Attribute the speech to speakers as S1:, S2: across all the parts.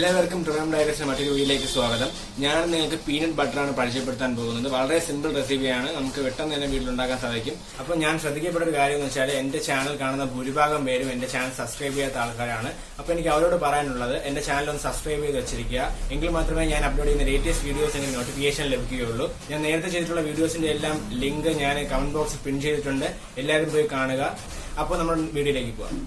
S1: എല്ലാവർക്കും preferable direction മറ്റൊരു വീഡിയോയിലേക്ക് സ്വാഗതം. ഞാൻ നിങ്ങൾക്ക് പീനട്ട് ബട്ടറാണ് പരിചയപ്പെടുത്താൻ പോകുന്നത്. വളരെ സിമ്പിൾ റെസിപ്പിയാണ്, നമുക്ക് പെട്ടെന്ന് തന്നെ വീട്ടിലുണ്ടാക്കാൻ സാധിക്കും. അപ്പോൾ ഞാൻ ശ്രദ്ധിക്കപ്പെട്ട ഒരു കാര്യം എന്ന് വെച്ചാൽ എന്റെ ചാനൽ കാണുന്ന ഭൂരിഭാഗം പേരും എന്റെ ചാനൽ സബ്സ്ക്രൈബ് ചെയ്യാത്ത ആൾക്കാരാണ്. അപ്പോൾ എനിക്ക് അവരോട് പറയാനുള്ളത് എന്റെ ചാനൽ ഒന്ന് സബ്സ്ക്രൈബ് ചെയ്ത് വെച്ചിരിക്കുക. എങ്കിൽ മാത്രമേ ഞാൻ അപ്ലോഡ് ചെയ്യുന്ന ലേറ്റസ്റ്റ് വീഡിയോസിന്റെ നോട്ടിഫിക്കേഷൻ ലഭിക്കുകയുള്ളൂ. ഞാൻ നേരത്തെ ചെയ്തിട്ടുള്ള വീഡിയോസിന്റെ എല്ലാം ലിങ്ക് ഞാൻ കമന്റ് ബോക്സിൽ പിൻ ചെയ്തിട്ടുണ്ട്. എല്ലാവരും പോയി കാണുക. അപ്പോൾ നമ്മൾ വീഡിയോയിലേക്ക് പോകാം.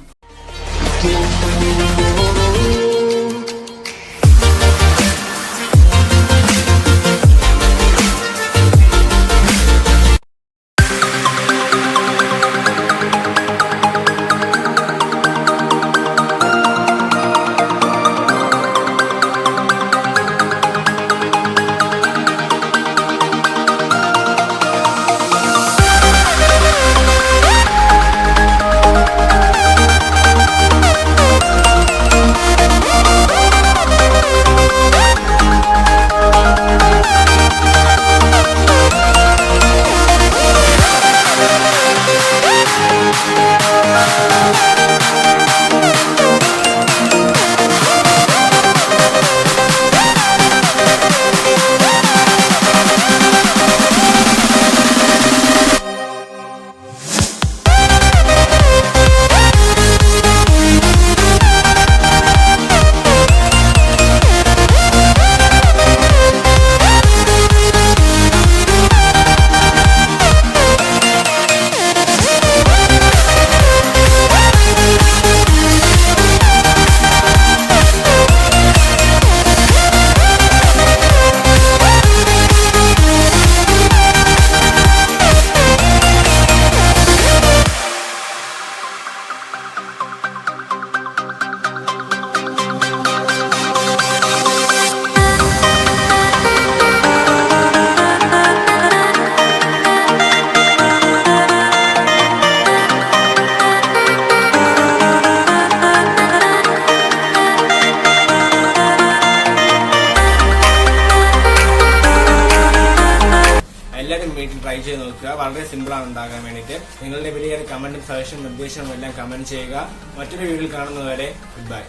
S1: എല്ലാവരും വീട്ടിൽ ട്രൈ ചെയ്ത് നോക്കുക. വളരെ സിമ്പിളാണ് ഉണ്ടാക്കാൻ വേണ്ടിയിട്ട്. നിങ്ങളുടെ വലിയ കമന്റും സജഷനും നിർദ്ദേശവും എല്ലാം കമന്റ് ചെയ്യുക. മറ്റൊരു വീഡിയോയിൽ കാണുന്നതുവരെ ഗുഡ് ബൈ.